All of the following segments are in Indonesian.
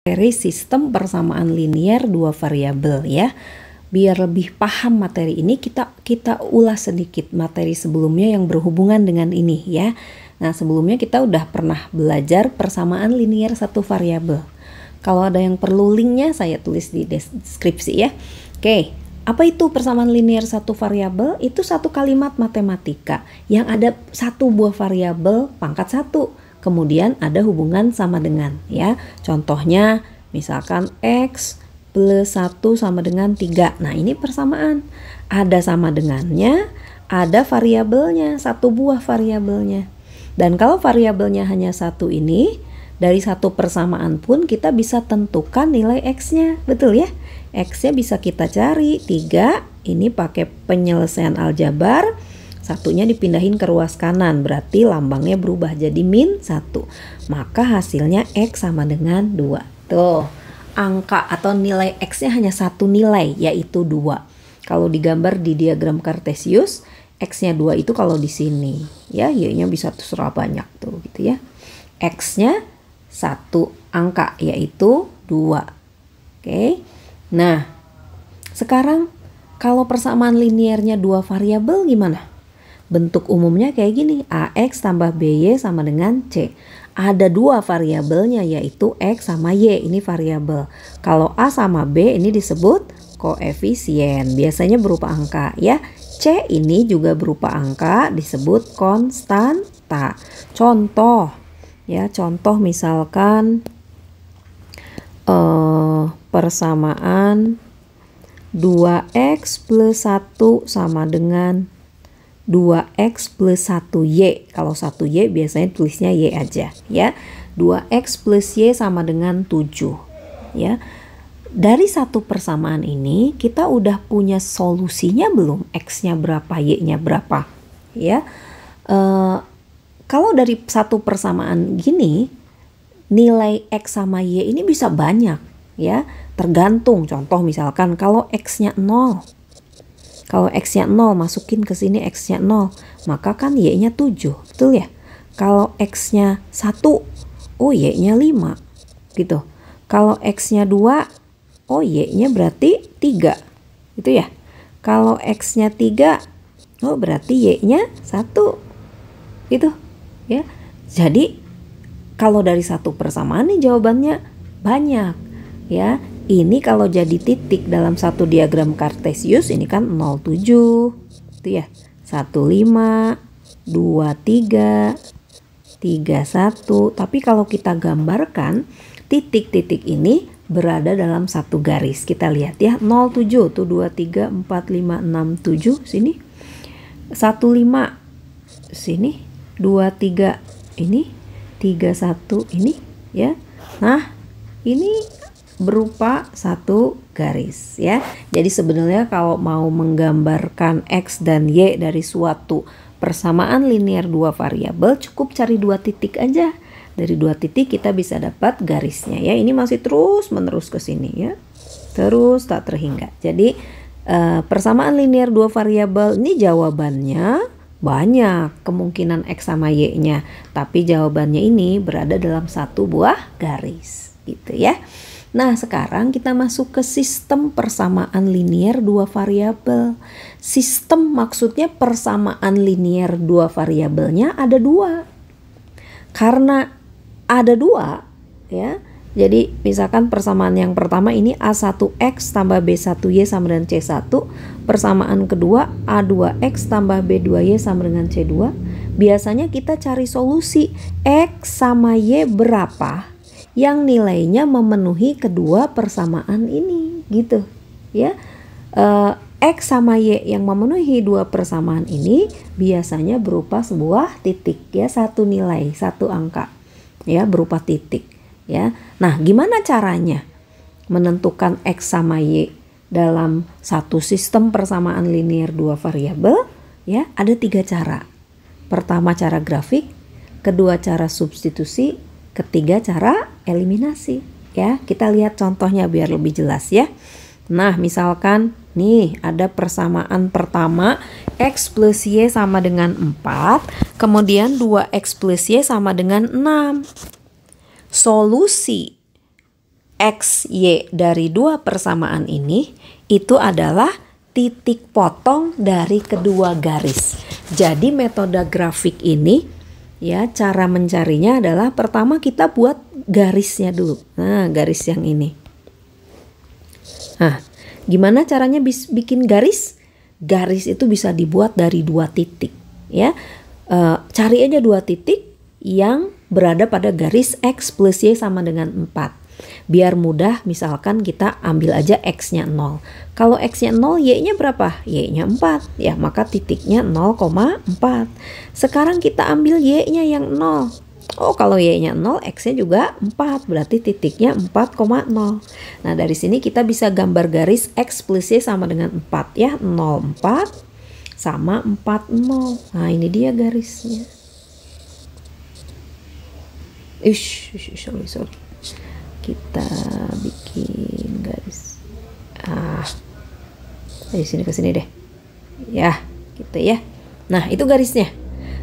Materi sistem persamaan linear dua variabel ya. Biar lebih paham materi ini, kita ulas sedikit materi sebelumnya yang berhubungan dengan ini ya. Nah, sebelumnya kita udah pernah belajar persamaan linear satu variabel. Kalau ada yang perlu linknya saya tulis di deskripsi ya. Oke, apa itu persamaan linear satu variabel? Itu satu kalimat matematika yang ada satu buah variabel pangkat satu. Kemudian ada hubungan sama dengan ya. Contohnya misalkan X plus 1 sama dengan 3. Nah, ini persamaan. Ada sama dengannya, ada variabelnya, satu buah variabelnya. Dan kalau variabelnya hanya satu ini, dari satu persamaan pun kita bisa tentukan nilai X-nya. Betul ya? X-nya bisa kita cari. 3 ini pakai penyelesaian aljabar. Satunya dipindahin ke ruas kanan, berarti lambangnya berubah jadi min 1. Maka hasilnya X sama dengan 2. Tuh, angka atau nilai X-nya hanya satu nilai, yaitu 2. Kalau digambar di diagram Kartesius, X-nya 2 itu kalau di sini. Ya, Y-nya bisa terserah banyak tuh gitu ya. X-nya satu angka, yaitu 2. Oke. Nah, sekarang kalau persamaan linearnya dua variabel gimana? Bentuk umumnya kayak gini, AX tambah BY sama dengan C. Ada dua variabelnya yaitu X sama Y, ini variabel. Kalau A sama B ini disebut koefisien, biasanya berupa angka ya. C ini juga berupa angka, disebut konstanta. Contoh ya, contoh misalkan persamaan 2X plus 1 sama dengan 2X plus 1Y. Kalau 1Y biasanya tulisnya Y aja ya. 2X plus Y sama dengan 7 ya. Dari satu persamaan ini kita udah punya solusinya belum? X-nya berapa, Y-nya berapa ya. Kalau dari satu persamaan gini, nilai X sama Y ini bisa banyak ya. Tergantung, contoh misalkan kalau X-nya 0. Kalau X-nya 0, masukin ke sini X-nya 0, maka kan Y-nya 7, betul ya? Kalau X-nya 1, oh Y-nya 5, gitu. Kalau X-nya 2, oh Y-nya berarti 3, gitu ya? Kalau X-nya 3, oh berarti Y-nya 1, gitu ya? Jadi, kalau dari satu persamaan nih jawabannya banyak, ya. Ini kalau jadi titik dalam satu diagram Kartesius ini kan 07 itu ya, 15, 23, 31. Tapi kalau kita gambarkan titik-titik ini berada dalam satu garis. Kita lihat ya, 07 tuh 23, 4, 5, 6, 7 sini. 15 sini, 23 ini, 31 ini ya. Nah, ini berupa satu garis ya. Jadi sebenarnya kalau mau menggambarkan X dan Y dari suatu persamaan linear dua variabel, cukup cari dua titik aja. Dari dua titik kita bisa dapat garisnya ya. Ini masih terus menerus ke sini ya. Terus tak terhingga. Jadi persamaan linear dua variabel ini jawabannya banyak kemungkinan X sama Y-nya. Tapi jawabannya ini berada dalam satu buah garis gitu ya. Nah, sekarang kita masuk ke sistem persamaan linear dua variabel. Sistem maksudnya persamaan linear dua variabelnya ada dua. Karena ada dua, ya. Jadi, misalkan persamaan yang pertama ini A1X tambah B1Y sama dengan C1. Persamaan kedua A2X tambah B2Y sama dengan C2. Biasanya kita cari solusi X sama Y berapa yang nilainya memenuhi kedua persamaan ini gitu ya. X sama Y yang memenuhi dua persamaan ini biasanya berupa sebuah titik ya, satu nilai, satu angka ya, berupa titik ya. Nah, gimana caranya menentukan X sama Y dalam satu sistem persamaan linear dua variabel ya? Ada 3 cara. Pertama cara grafik, kedua cara substitusi, ketiga cara eliminasi ya. Kita lihat contohnya biar lebih jelas ya. Nah, misalkan nih ada persamaan pertama X plus Y sama dengan 4, kemudian 2X plus Y sama dengan 6. Solusi X, Y dari dua persamaan ini itu adalah titik potong dari kedua garis. Jadi metode grafik ini ya, cara mencarinya adalah pertama kita buat garisnya dulu. Nah, garis yang ini. Nah, gimana caranya bikin garis? Garis itu bisa dibuat dari dua titik ya. Cari aja dua titik yang berada pada garis X plus Y sama dengan 4. Biar mudah, misalkan kita ambil aja X-nya 0. Kalau X-nya 0, Y-nya berapa? Y-nya 4. Ya, maka titiknya 0,4. Sekarang kita ambil Y-nya yang 0. Oh, kalau Y-nya 0, X-nya juga 4. Berarti titiknya 4,0. Nah, dari sini kita bisa gambar garis X plus Y sama dengan 4 ya. 0, 4 sama 4, 0. Nah, ini dia garisnya. Sorry. Kita bikin garis dari sini ke sini deh ya, gitu ya. Nah, itu garisnya.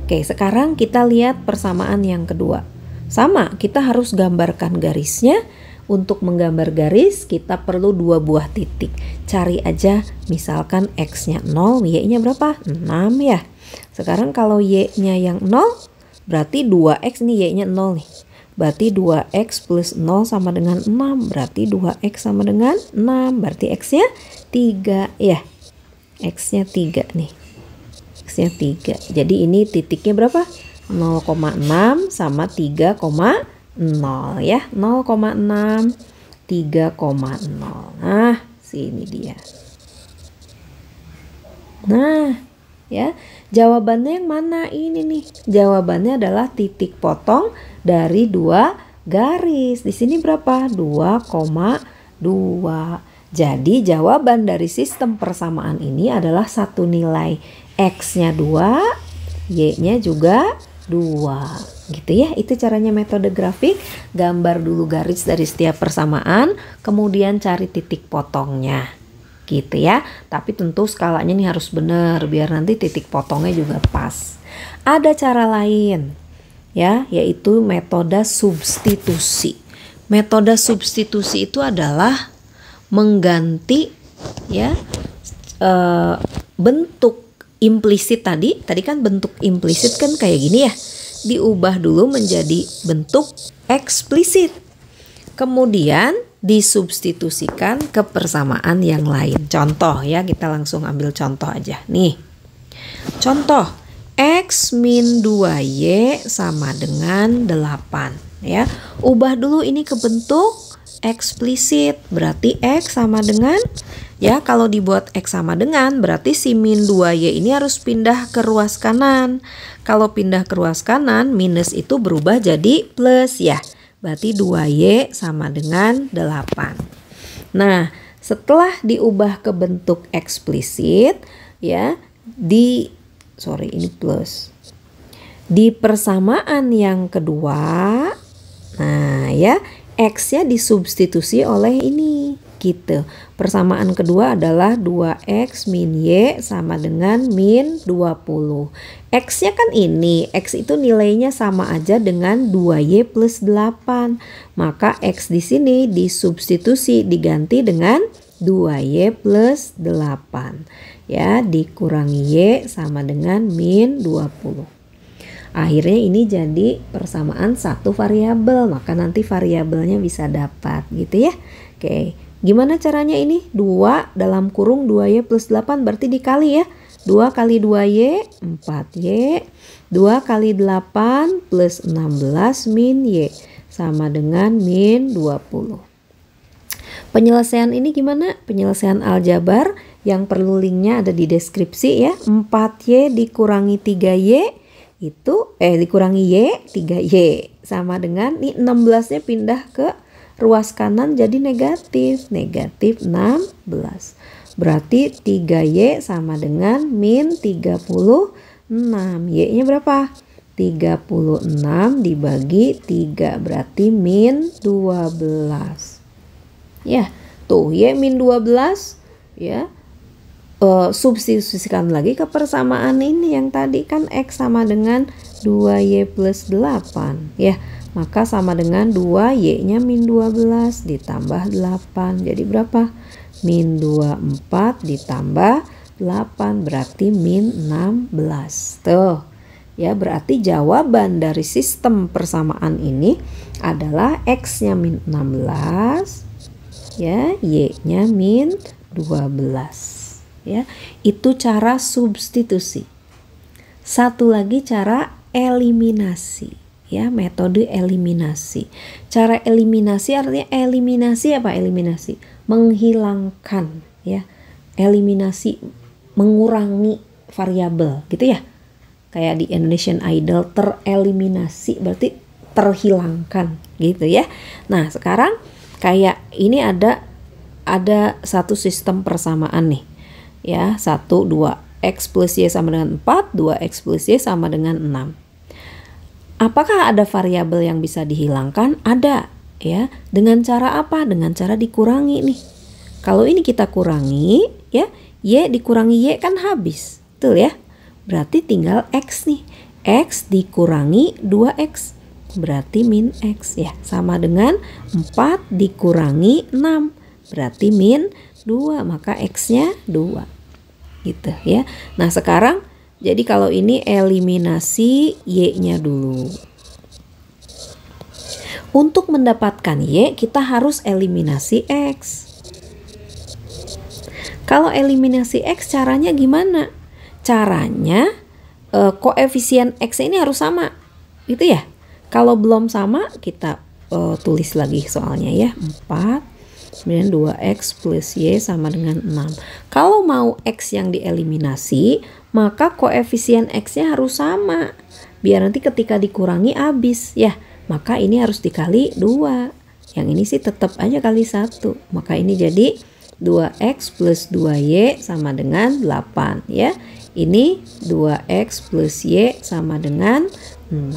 Oke, sekarang kita lihat persamaan yang kedua. Sama, kita harus gambarkan garisnya. Untuk menggambar garis kita perlu dua buah titik. Cari aja misalkan X-nya 0, Y-nya berapa? 6 ya. Sekarang kalau Y-nya yang 0 berarti 2X, nih Y-nya 0 nih. Berarti 2X plus 0 sama dengan 6. Berarti 2X sama dengan 6. Berarti X-nya 3 ya. X-nya 3 nih. X-nya 3. Jadi ini titiknya berapa? 0,6 sama 3,0 ya. 0,6, 3,0. Nah, sini dia. Nah, ya. Jawabannya yang mana ini nih? Jawabannya adalah titik potong dari dua garis. Di sini berapa? 2,2. Jadi jawaban dari sistem persamaan ini adalah satu nilai. X-nya 2, Y-nya juga 2. Gitu ya, itu caranya metode grafik. Gambar dulu garis dari setiap persamaan, kemudian cari titik potongnya. Gitu ya, tapi tentu skalanya nih harus benar biar nanti titik potongnya juga pas. Ada cara lain ya, yaitu metode substitusi. Metode substitusi itu adalah mengganti ya bentuk implisit tadi kan bentuk implisit kan kayak gini ya, diubah dulu menjadi bentuk eksplisit. Kemudian disubstitusikan ke persamaan yang lain. Contoh ya, kita langsung ambil contoh aja. Nih, contoh X min 2Y sama dengan 8 ya. Ubah dulu ini ke bentuk eksplisit. Berarti X sama dengan, ya kalau dibuat X sama dengan berarti si min 2Y ini harus pindah ke ruas kanan. Kalau pindah ke ruas kanan, minus itu berubah jadi plus ya. Berarti 2Y sama dengan 8. Nah, setelah diubah ke bentuk eksplisit ya, ini plus. Di persamaan yang kedua, nah ya, X-nya disubstitusi oleh ini gitu. Persamaan kedua adalah 2X min Y sama dengan min 20. X-nya kan ini, X itu nilainya sama aja dengan 2Y plus 8. Maka X di sini disubstitusi, diganti dengan 2Y plus 8. Ya, dikurangi Y sama dengan min 20. Akhirnya ini jadi persamaan satu variabel, maka nanti variabelnya bisa dapat gitu ya. Oke, gimana caranya ini? 2 dalam kurung 2Y plus 8 berarti dikali ya. 2 kali 2Y 4Y, 2 kali 8 plus 16 min Y sama dengan min 20. Penyelesaian ini gimana? Penyelesaian aljabar yang perlu linknya ada di deskripsi ya. 4Y dikurangi 3Y itu dikurangi Y 3Y sama dengan nih 16-nya pindah ke ruas kanan jadi negatif 16. Berarti 3Y sama dengan min 36. Y-nya berapa? 36 dibagi 3 berarti min 12. Ya, tuh Y min 12 ya. Substitusikan lagi ke persamaan ini yang tadi kan X sama dengan 2Y plus 8 ya. maka sama dengan 2y-nya min 12 ditambah 8. Jadi berapa? Min 24 ditambah 8 berarti min 16. Tuh. Ya, berarti jawaban dari sistem persamaan ini adalah x-nya min 16, ya, y-nya min 12. Ya, itu cara substitusi. Satu lagi cara eliminasi. Ya, metode eliminasi. Cara eliminasi artinya eliminasi apa? Eliminasi menghilangkan, ya. Eliminasi mengurangi variabel gitu ya. Kayak di Indonesian Idol, tereliminasi berarti terhilangkan gitu ya. Nah, sekarang kayak ini ada satu sistem persamaan nih. Ya, 1 2 x plus y sama dengan 4, 2x plus y sama dengan 6. Apakah ada variabel yang bisa dihilangkan? Ada, ya. Dengan cara apa? Dengan cara dikurangi nih. Kalau ini kita kurangi, ya, y dikurangi y kan habis. Betul ya? Berarti tinggal x nih. X dikurangi 2x. Berarti min x, ya. Sama dengan 4 dikurangi 6. Berarti min 2, maka x-nya 2. Gitu ya. Nah, sekarang jadi kalau ini eliminasi y-nya dulu. Untuk mendapatkan y, kita harus eliminasi x. Kalau eliminasi x caranya gimana? Caranya koefisien x ini harus sama. Gitu ya. Kalau belum sama, kita tulis lagi soalnya ya. 4 kemudian 2x plus y sama dengan 6. Kalau mau x yang dieliminasi, maka koefisien x-nya harus sama. Biar nanti ketika dikurangi habis ya. Maka ini harus dikali 2. Yang ini sih tetap aja kali 1. Maka ini jadi 2x plus 2y sama dengan 8 ya. Ini 2x plus y sama dengan 6.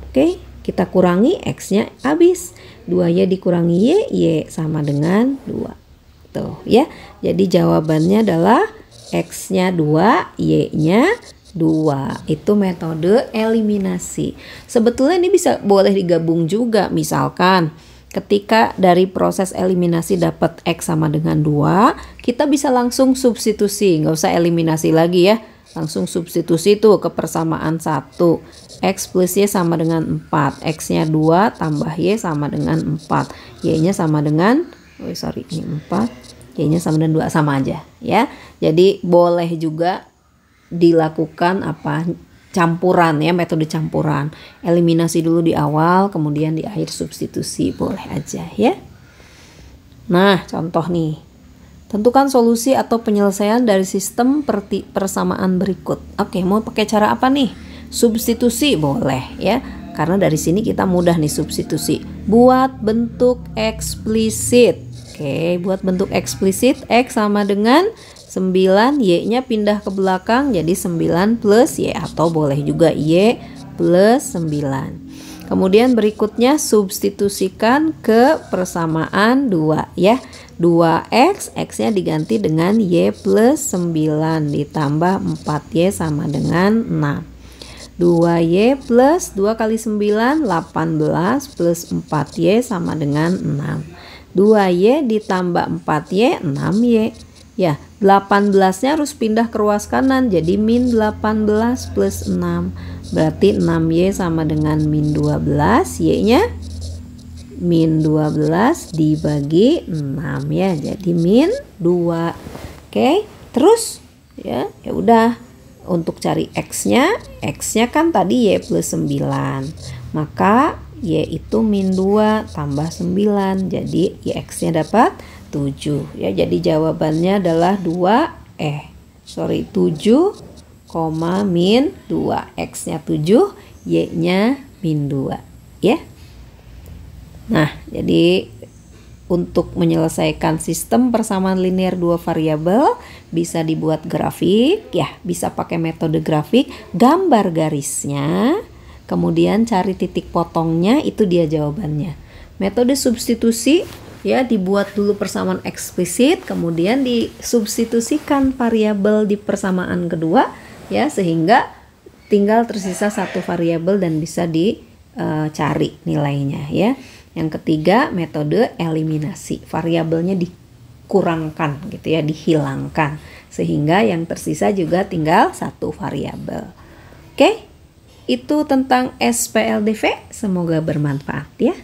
Oke, kita kurangi x-nya habis. 2y dikurangi y sama dengan 2. Tuh ya. Jadi jawabannya adalah x-nya 2, y-nya 2. Itu metode eliminasi. Sebetulnya ini boleh digabung juga. Misalkan ketika dari proses eliminasi dapat x sama dengan 2, kita bisa langsung substitusi. Nggak usah eliminasi lagi ya. Langsung substitusi tuh ke persamaan 1. X plus y sama dengan 4. X-nya 2 tambah y sama dengan 4. Y-nya sama dengan, ini 4. Y-nya sama dengan 2, sama aja ya. Jadi boleh juga dilakukan campuran ya, metode campuran. Eliminasi dulu di awal, kemudian di akhir substitusi, boleh aja ya. Nah, contoh nih. Tentukan solusi atau penyelesaian dari sistem persamaan berikut. Oke, mau pakai cara apa nih? Substitusi boleh ya. Karena dari sini kita mudah nih substitusi. Buat bentuk eksplisit. Oke, buat bentuk eksplisit x sama dengan 9, y-nya pindah ke belakang jadi 9 plus y, atau boleh juga y plus 9. Kemudian berikutnya substitusikan ke persamaan 2 ya. 2x, x-nya diganti dengan y plus 9 ditambah 4y sama dengan 6. 2y plus 2 kali 9, 18 plus 4y sama dengan 6. 2y ditambah 4y, 6y. Ya, 18-nya harus pindah ke ruas kanan, jadi min 18 plus 6. Berarti 6y sama dengan min 12, y-nya min 12 dibagi 6 ya, jadi min 2. Oke, terus ya udah untuk cari x-nya kan tadi y plus 9. Maka y itu min 2 tambah 9, jadi x-nya dapat 7 ya. Jadi jawabannya adalah 7, min 2. X-nya 7, y-nya min 2 ya. Nah, jadi untuk menyelesaikan sistem persamaan linear 2 variabel bisa dibuat grafik ya, bisa pakai metode grafik, gambar garisnya, kemudian cari titik potongnya, itu dia jawabannya. Metode substitusi ya, dibuat dulu persamaan eksplisit, kemudian disubstitusikan variabel di persamaan kedua ya, sehingga tinggal tersisa satu variabel dan bisa cari nilainya ya. Yang ketiga, metode eliminasi. Variabelnya dikurangkan gitu ya, dihilangkan. Sehingga yang tersisa juga tinggal satu variabel. Oke, itu tentang SPLDV. Semoga bermanfaat ya.